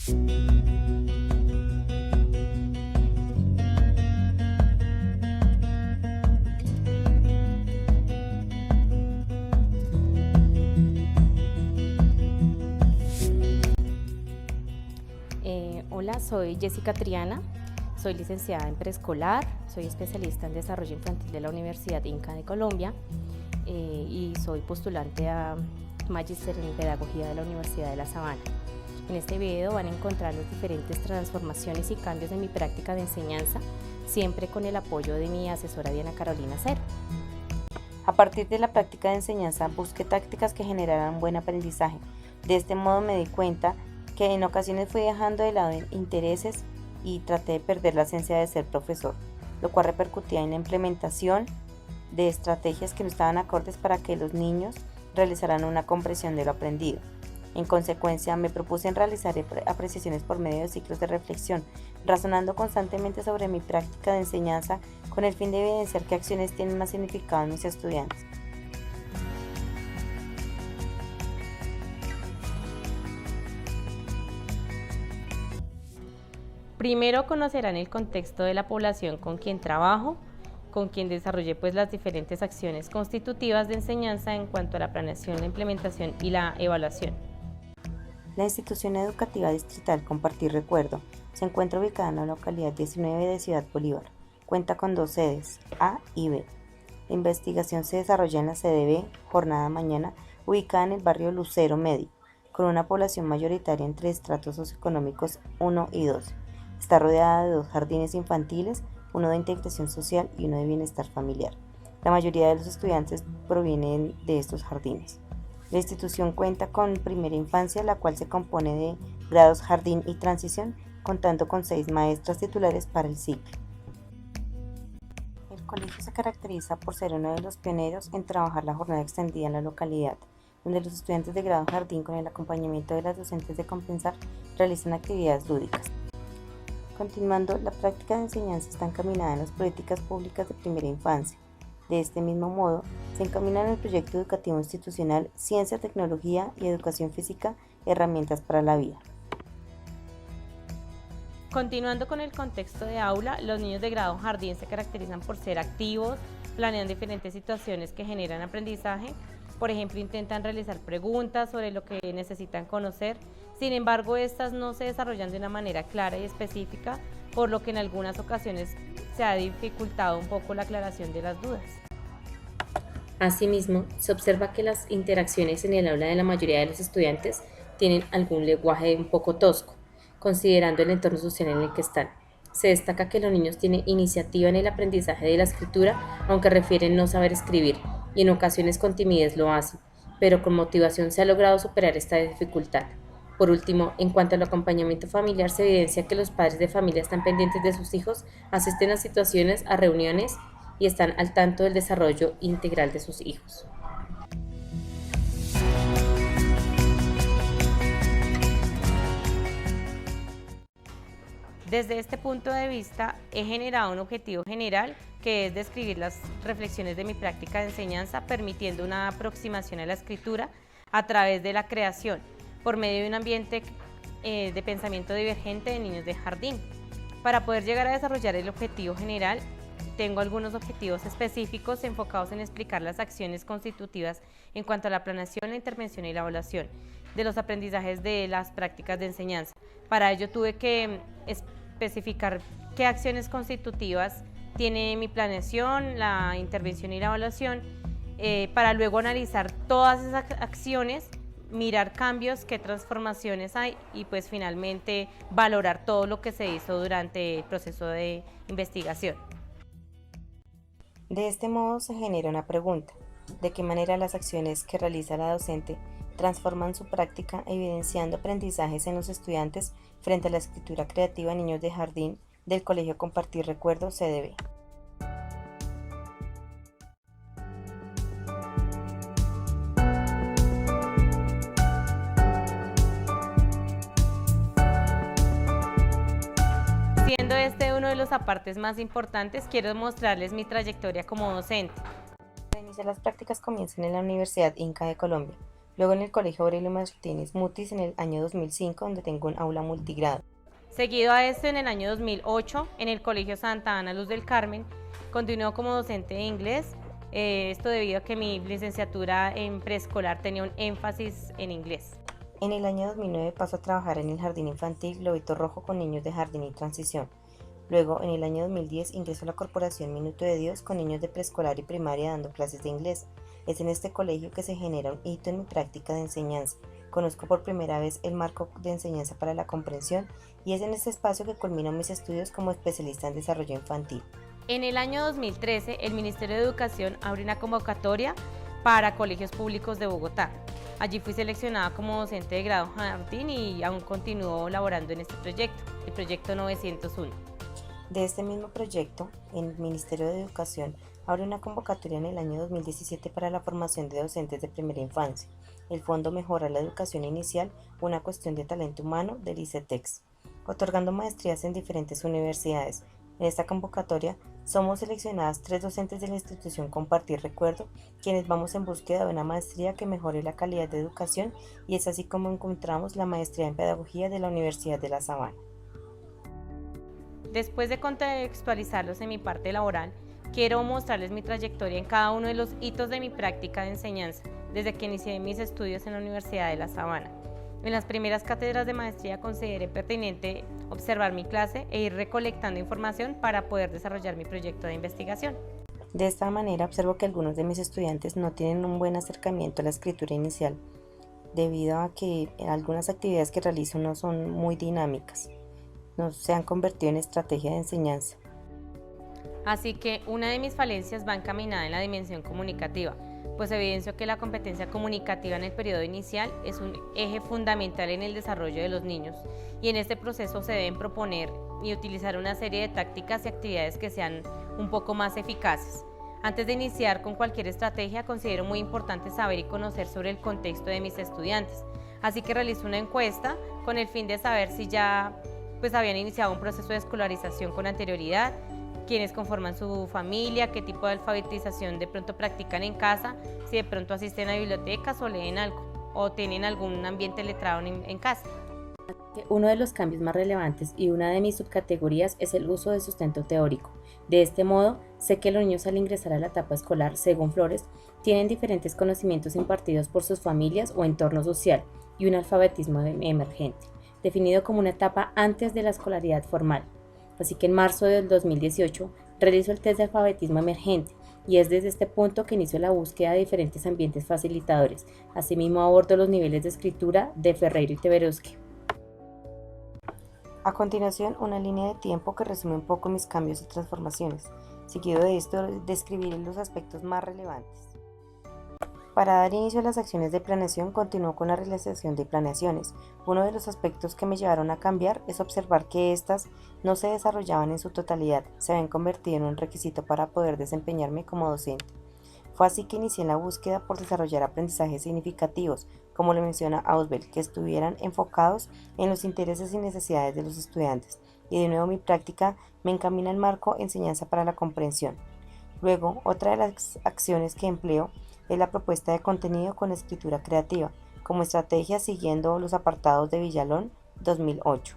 Hola, soy Jessica Triana, soy licenciada en preescolar, soy especialista en desarrollo infantil de la Universidad Inca de Colombia y soy postulante a Magíster en Pedagogía de la Universidad de La Sabana. En este video van a encontrar las diferentes transformaciones y cambios de mi práctica de enseñanza, siempre con el apoyo de mi asesora Diana Carolina Cero. A partir de la práctica de enseñanza busqué tácticas que generaran buen aprendizaje. De este modo me di cuenta que en ocasiones fui dejando de lado intereses y traté de perder la esencia de ser profesor, lo cual repercutía en la implementación de estrategias que no estaban acordes para que los niños realizaran una comprensión de lo aprendido. En consecuencia, me propuse en realizar apreciaciones por medio de ciclos de reflexión, razonando constantemente sobre mi práctica de enseñanza con el fin de evidenciar qué acciones tienen más significado en mis estudiantes. Primero conocerán el contexto de la población con quien trabajo, con quien desarrollé las diferentes acciones constitutivas de enseñanza en cuanto a la planeación, la implementación y la evaluación. La institución educativa distrital Compartir Recuerdo se encuentra ubicada en la localidad 19 de Ciudad Bolívar. Cuenta con 2 sedes, A y B. La investigación se desarrolla en la sede B, Jornada Mañana, ubicada en el barrio Lucero Medio, con una población mayoritaria entre estratos socioeconómicos 1 y 2. Está rodeada de 2 jardines infantiles, uno de integración social y uno de bienestar familiar. La mayoría de los estudiantes provienen de estos jardines. La institución cuenta con primera infancia, la cual se compone de grados jardín y transición, contando con 6 maestras titulares para el ciclo. El colegio se caracteriza por ser uno de los pioneros en trabajar la jornada extendida en la localidad, donde los estudiantes de grado jardín, con el acompañamiento de las docentes de Compensar, realizan actividades lúdicas. Continuando, la práctica de enseñanza está encaminada en las políticas públicas de primera infancia. De este mismo modo, se encamina en el proyecto educativo institucional Ciencia, Tecnología y Educación Física, herramientas para la vida. Continuando con el contexto de aula, los niños de grado jardín se caracterizan por ser activos, planean diferentes situaciones que generan aprendizaje. Por ejemplo, intentan realizar preguntas sobre lo que necesitan conocer. Sin embargo, estas no se desarrollan de una manera clara y específica, por lo que en algunas ocasiones se ha dificultado un poco la aclaración de las dudas. Asimismo, se observa que las interacciones en el aula de la mayoría de los estudiantes tienen algún lenguaje un poco tosco, considerando el entorno social en el que están. Se destaca que los niños tienen iniciativa en el aprendizaje de la escritura, aunque refieren no saber escribir, y en ocasiones con timidez lo hacen, pero con motivación se ha logrado superar esta dificultad. Por último, en cuanto al acompañamiento familiar, se evidencia que los padres de familia están pendientes de sus hijos, asisten a situaciones, a reuniones y están al tanto del desarrollo integral de sus hijos. Desde este punto de vista, he generado un objetivo general, que es describir las reflexiones de mi práctica de enseñanza, permitiendo una aproximación a la escritura a través de la creación, por medio de un ambiente de pensamiento divergente de niños de jardín. Para poder llegar a desarrollar el objetivo general, tengo algunos objetivos específicos enfocados en explicar las acciones constitutivas en cuanto a la planeación, la intervención y la evaluación de los aprendizajes de las prácticas de enseñanza. Para ello tuve que especificar qué acciones constitutivas tiene mi planeación, la intervención y la evaluación, para luego analizar todas esas acciones, mirar cambios, qué transformaciones hay y finalmente valorar todo lo que se hizo durante el proceso de investigación. De este modo se genera una pregunta: ¿de qué manera las acciones que realiza la docente transforman su práctica, evidenciando aprendizajes en los estudiantes frente a la escritura creativa en niños de jardín del Colegio Compartir Recuerdo CDB? Siendo este uno de los apartes más importantes, quiero mostrarles mi trayectoria como docente. Para iniciar las prácticas comienzan en la Universidad Inca de Colombia, Luego en el Colegio Aurelio Martínez Mutis en el año 2005, donde tengo un aula multigrado. Seguido a esto, en el año 2008, en el Colegio Santa Ana Luz del Carmen, continuó como docente de inglés, esto debido a que mi licenciatura en preescolar tenía un énfasis en inglés. En el año 2009 paso a trabajar en el Jardín Infantil Globito Rojo con niños de jardín y transición. Luego, en el año 2010, ingreso a la Corporación Minuto de Dios con niños de preescolar y primaria dando clases de inglés. Es en este colegio que se genera un hito en mi práctica de enseñanza. Conozco por primera vez el marco de enseñanza para la comprensión y es en este espacio que culmino mis estudios como especialista en desarrollo infantil. En el año 2013, el Ministerio de Educación abre una convocatoria para colegios públicos de Bogotá. Allí fui seleccionada como docente de grado jardín y aún continúo laborando en este proyecto, el proyecto 901. De este mismo proyecto, el Ministerio de Educación abre una convocatoria en el año 2017 para la formación de docentes de primera infancia. El fondo Mejora la Educación Inicial, una cuestión de talento humano del ICETEX, otorgando maestrías en diferentes universidades. En esta convocatoria somos seleccionadas 3 docentes de la institución Compartir Recuerdo, quienes vamos en búsqueda de una maestría que mejore la calidad de educación y es así como encontramos la maestría en Pedagogía de la Universidad de La Sabana. Después de contextualizarlos en mi parte laboral, quiero mostrarles mi trayectoria en cada uno de los hitos de mi práctica de enseñanza, desde que inicié mis estudios en la Universidad de La Sabana. En las primeras cátedras de maestría consideré pertinente observar mi clase e ir recolectando información para poder desarrollar mi proyecto de investigación. De esta manera observo que algunos de mis estudiantes no tienen un buen acercamiento a la escritura inicial, debido a que algunas actividades que realizo no son muy dinámicas. No se han convertido en estrategia de enseñanza. Así que una de mis falencias va encaminada en la dimensión comunicativa, pues evidencio que la competencia comunicativa en el periodo inicial es un eje fundamental en el desarrollo de los niños y en este proceso se deben proponer y utilizar una serie de tácticas y actividades que sean un poco más eficaces. Antes de iniciar con cualquier estrategia, considero muy importante saber y conocer sobre el contexto de mis estudiantes, así que realizo una encuesta con el fin de saber si ya habían iniciado un proceso de escolarización con anterioridad, quiénes conforman su familia, qué tipo de alfabetización de pronto practican en casa, si de pronto asisten a bibliotecas o leen algo, o tienen algún ambiente letrado en casa. Uno de los cambios más relevantes y una de mis subcategorías es el uso de sustento teórico. De este modo, sé que los niños al ingresar a la etapa escolar, según Flores, tienen diferentes conocimientos impartidos por sus familias o entorno social y un alfabetismo emergente, definido como una etapa antes de la escolaridad formal. Así que en marzo del 2018 realizo el test de alfabetismo emergente y es desde este punto que inicio la búsqueda de diferentes ambientes facilitadores. Asimismo abordo los niveles de escritura de Ferreiro y Teberoski. A continuación, una línea de tiempo que resume un poco mis cambios y transformaciones. Seguido de esto, describiré los aspectos más relevantes. Para dar inicio a las acciones de planeación, continúo con la realización de planeaciones. Uno de los aspectos que me llevaron a cambiar es observar que éstas no se desarrollaban en su totalidad, se habían convertido en un requisito para poder desempeñarme como docente. Fue así que inicié en la búsqueda por desarrollar aprendizajes significativos, como lo menciona Ausubel, que estuvieran enfocados en los intereses y necesidades de los estudiantes. Y de nuevo mi práctica me encamina al marco enseñanza para la comprensión. Luego, otra de las acciones que empleo es la propuesta de contenido con escritura creativa, como estrategia siguiendo los apartados de Villalón 2008.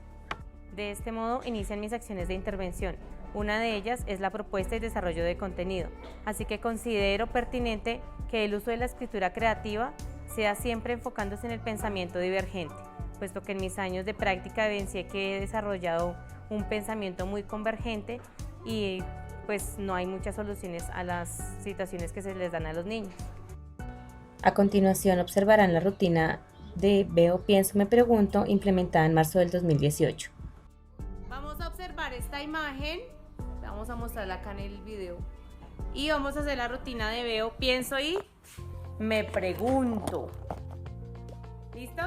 De este modo inician mis acciones de intervención. Una de ellas es la propuesta y desarrollo de contenido, así que considero pertinente que el uso de la escritura creativa sea siempre enfocándose en el pensamiento divergente, puesto que en mis años de práctica evidencié que he desarrollado un pensamiento muy convergente y pues no hay muchas soluciones a las situaciones que se les dan a los niños. A continuación observarán la rutina de Veo, Pienso, Me Pregunto, implementada en marzo del 2018. Vamos a observar esta imagen, vamos a mostrarla acá en el video y vamos a hacer la rutina de Veo, Pienso y Me Pregunto. ¿Listo?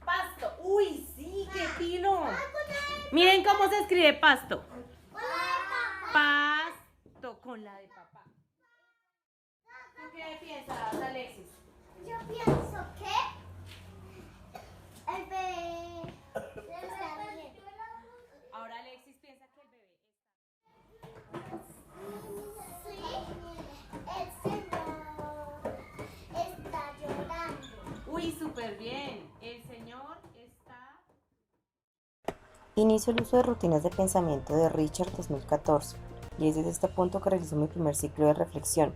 Pasto. Uy, sí, qué fino. Miren cómo se escribe pasto. Pasto con la de papá. ¿Tú qué piensas, Alexis? Yo pienso que el bebé está bien. Ahora Alexis piensa que el bebé está. Sí. Inicio el uso de rutinas de pensamiento de Richard 2014 y es desde este punto que realizo mi primer ciclo de reflexión.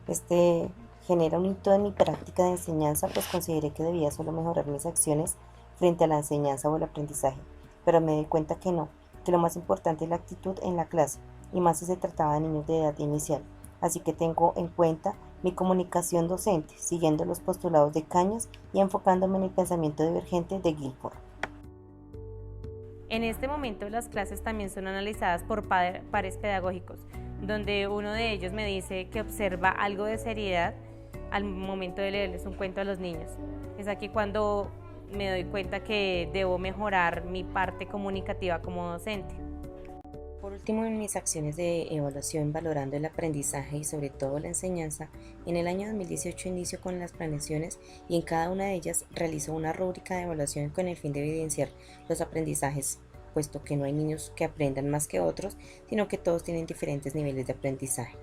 Este genera un hito en mi práctica de enseñanza, pues consideré que debía solo mejorar mis acciones frente a la enseñanza o el aprendizaje, pero me di cuenta que no, que lo más importante es la actitud en la clase, y más si se trataba de niños de edad inicial. Así que tengo en cuenta mi comunicación docente, siguiendo los postulados de Cañas y enfocándome en el pensamiento divergente de Guilford. En este momento las clases también son analizadas por pares pedagógicos, donde uno de ellos me dice que observa algo de seriedad al momento de leerles un cuento a los niños. Es aquí cuando me doy cuenta que debo mejorar mi parte comunicativa como docente. Por último, en mis acciones de evaluación valorando el aprendizaje y sobre todo la enseñanza, en el año 2018 inicio con las planeaciones y en cada una de ellas realizo una rúbrica de evaluación con el fin de evidenciar los aprendizajes, puesto que no hay niños que aprendan más que otros, sino que todos tienen diferentes niveles de aprendizaje.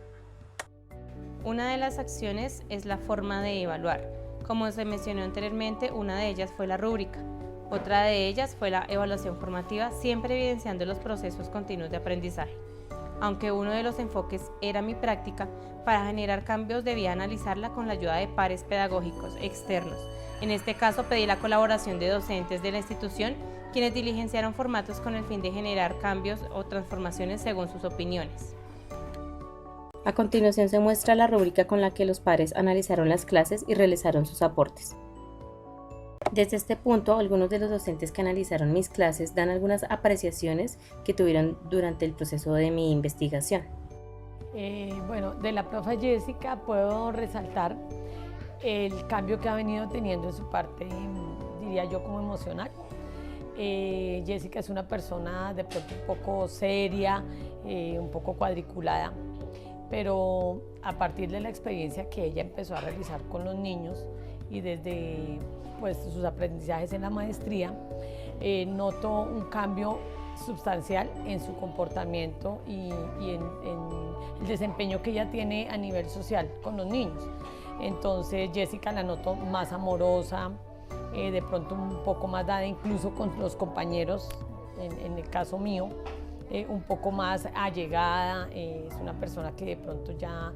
Una de las acciones es la forma de evaluar. Como se mencionó anteriormente, una de ellas fue la rúbrica. Otra de ellas fue la evaluación formativa, siempre evidenciando los procesos continuos de aprendizaje. Aunque uno de los enfoques era mi práctica, para generar cambios debía analizarla con la ayuda de pares pedagógicos externos. En este caso pedí la colaboración de docentes de la institución, quienes diligenciaron formatos con el fin de generar cambios o transformaciones según sus opiniones. A continuación se muestra la rúbrica con la que los pares analizaron las clases y realizaron sus aportes. Desde este punto, algunos de los docentes que analizaron mis clases dan algunas apreciaciones que tuvieron durante el proceso de mi investigación. Bueno, de la profe Jessica puedo resaltar el cambio que ha venido teniendo en su parte, diría yo, como emocional. Jessica es una persona de pronto un poco seria, un poco cuadriculada, pero a partir de la experiencia que ella empezó a realizar con los niños y desde sus aprendizajes en la maestría, noto un cambio sustancial en su comportamiento y en el desempeño que ella tiene a nivel social con los niños. Entonces Jessica la noto más amorosa, de pronto un poco más dada incluso con los compañeros, en el caso mío, un poco más allegada, es una persona que de pronto ya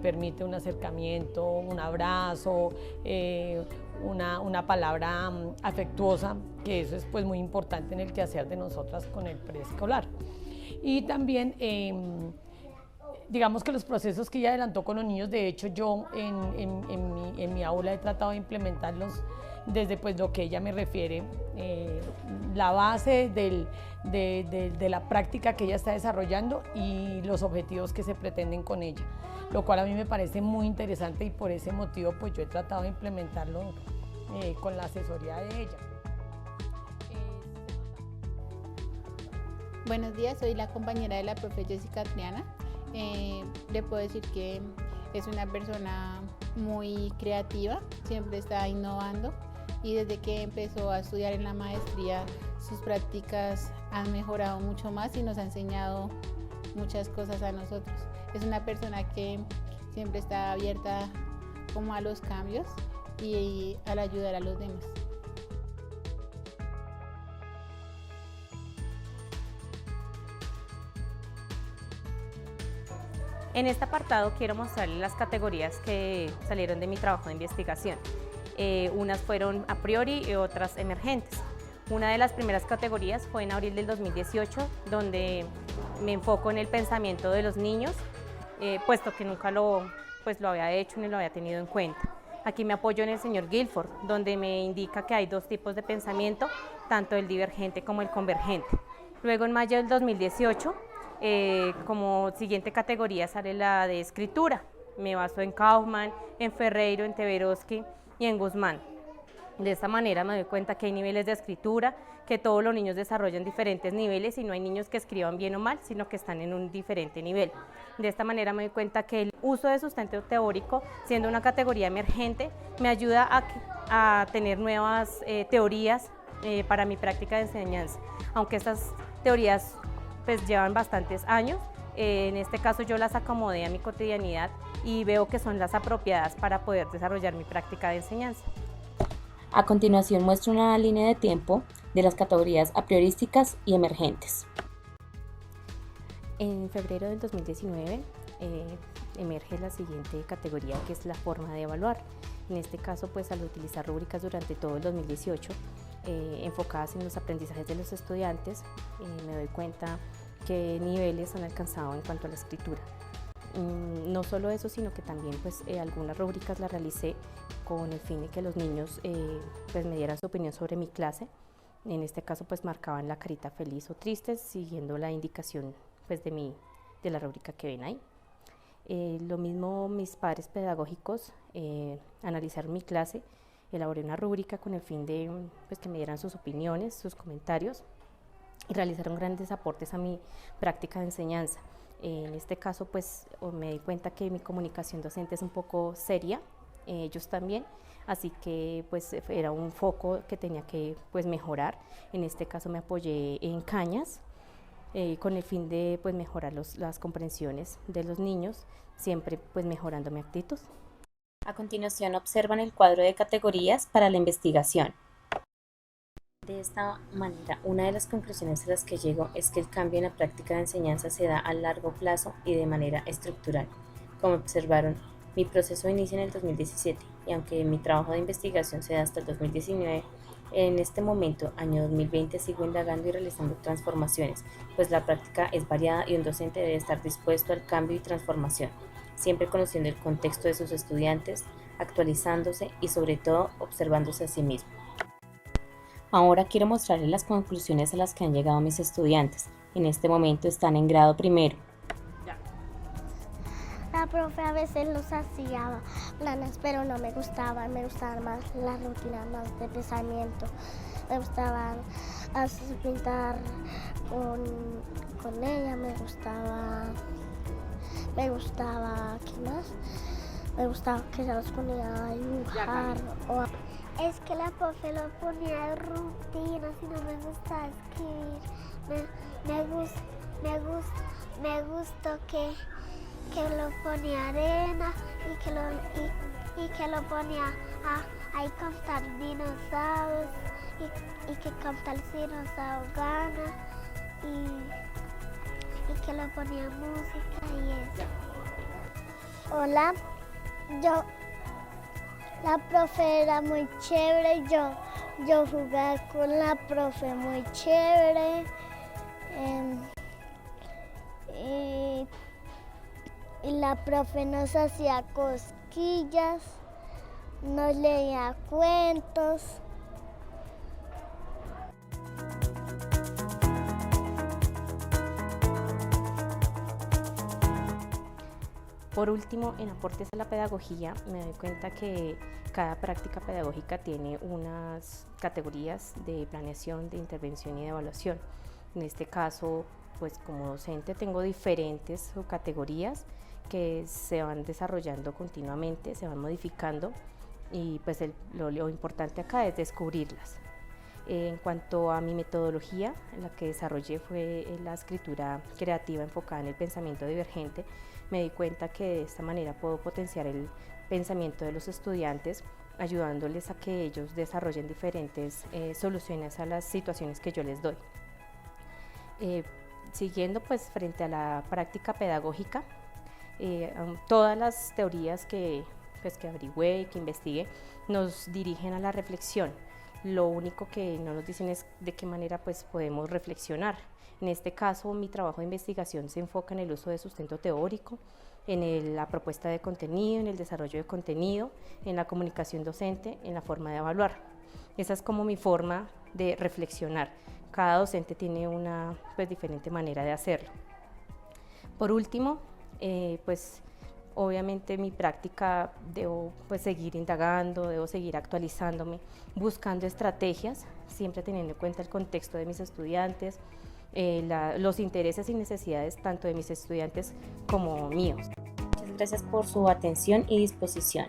permite un acercamiento, un abrazo, una palabra afectuosa, que eso es pues muy importante en el quehacer de nosotras con el preescolar. Y también digamos que los procesos que ella adelantó con los niños, de hecho yo en mi aula he tratado de implementarlos desde pues lo que ella me refiere, la base de la práctica que ella está desarrollando y los objetivos que se pretenden con ella, lo cual a mí me parece muy interesante y por ese motivo pues yo he tratado de implementarlo con la asesoría de ella. Buenos días, soy la compañera de la profe Jessica Triana. Le puedo decir que es una persona muy creativa, siempre está innovando y desde que empezó a estudiar en la maestría sus prácticas han mejorado mucho más y nos ha enseñado muchas cosas a nosotros. Es una persona que siempre está abierta como a los cambios y al ayudar a los demás. En este apartado quiero mostrarles las categorías que salieron de mi trabajo de investigación. Unas fueron a priori y otras emergentes. Una de las primeras categorías fue en abril del 2018, donde me enfoco en el pensamiento de los niños, puesto que nunca lo había hecho ni lo había tenido en cuenta. Aquí me apoyo en el señor Guilford, donde me indica que hay dos tipos de pensamiento, tanto el divergente como el convergente. Luego en mayo del 2018, como siguiente categoría sale la de escritura. Me baso en Kaufman, en Ferreiro, en Teberoski y en Guzmán. De esta manera me doy cuenta que hay niveles de escritura, que todos los niños desarrollan diferentes niveles y no hay niños que escriban bien o mal, sino que están en un diferente nivel. De esta manera me doy cuenta que el uso de sustento teórico, siendo una categoría emergente, me ayuda a tener nuevas teorías para mi práctica de enseñanza. Aunque estas teorías pues llevan bastantes años, en este caso yo las acomodé a mi cotidianidad y veo que son las apropiadas para poder desarrollar mi práctica de enseñanza. A continuación muestro una línea de tiempo de las categorías a priorísticas y emergentes. En febrero del 2019 emerge la siguiente categoría, que es la forma de evaluar. En este caso, pues al utilizar rúbricas durante todo el 2018, enfocadas en los aprendizajes de los estudiantes, me doy cuenta qué niveles han alcanzado en cuanto a la escritura. No solo eso, sino que también pues, algunas rúbricas las realicé con el fin de que los niños pues, me dieran su opinión sobre mi clase. En este caso pues marcaban la carita feliz o triste, siguiendo la indicación pues, de la rúbrica que ven ahí. Lo mismo mis padres pedagógicos analizaron mi clase, elaboré una rúbrica con el fin de pues, que me dieran sus opiniones, sus comentarios, y realizaron grandes aportes a mi práctica de enseñanza. En este caso pues me di cuenta que mi comunicación docente es un poco seria, ellos también, así que pues era un foco que tenía que pues, mejorar. En este caso me apoyé en cañas, con el fin de pues, mejorar las comprensiones de los niños, siempre pues, mejorando mi actitud. A continuación observan el cuadro de categorías para la investigación. De esta manera, una de las conclusiones a las que llego es que el cambio en la práctica de enseñanza se da a largo plazo y de manera estructural. Como observaron, mi proceso inicia en el 2017 y aunque mi trabajo de investigación se da hasta el 2019, en este momento, año 2020, sigo indagando y realizando transformaciones, pues la práctica es variada y un docente debe estar dispuesto al cambio y transformación, siempre conociendo el contexto de sus estudiantes, actualizándose y sobre todo observándose a sí mismo. Ahora quiero mostrarles las conclusiones a las que han llegado mis estudiantes. En este momento están en grado primero. La profe a veces los hacía planes, pero no me gustaban más las rutinas más de pensamiento. Me gustaban pintar con ella, me gustaba, ¿qué más? Me gustaba que ella los ponía a dibujar. Es que la profe lo ponía en rutinas y no me gustaba escribir. Me gustó que lo ponía arena y que lo ponía a contar dinosaurios y que contar el dinosaurio gana y que lo ponía música y eso. Hola, la profe era muy chévere y yo jugaba con la profe muy chévere. Y la profe nos hacía cosquillas, nos leía cuentos. Por último, en aportes a la pedagogía, me doy cuenta que cada práctica pedagógica tiene unas categorías de planeación, de intervención y de evaluación. En este caso, pues como docente tengo diferentes categorías que se van desarrollando continuamente, se van modificando y pues lo importante acá es descubrirlas. En cuanto a mi metodología, la que desarrollé fue la escritura creativa enfocada en el pensamiento divergente. Me di cuenta que de esta manera puedo potenciar el pensamiento de los estudiantes, ayudándoles a que ellos desarrollen diferentes soluciones a las situaciones que yo les doy. Siguiendo pues frente a la práctica pedagógica, todas las teorías que averigüé y que investigué nos dirigen a la reflexión. Lo único que no nos dicen es de qué manera pues, podemos reflexionar. En este caso, mi trabajo de investigación se enfoca en el uso de sustento teórico, en la propuesta de contenido, en el desarrollo de contenido, en la comunicación docente, en la forma de evaluar. Esa es como mi forma de reflexionar. Cada docente tiene una pues, diferente manera de hacerlo. Por último, pues obviamente mi práctica debo pues, seguir indagando, debo seguir actualizándome, buscando estrategias, siempre teniendo en cuenta el contexto de mis estudiantes, los intereses y necesidades tanto de mis estudiantes como míos. Muchas gracias por su atención y disposición.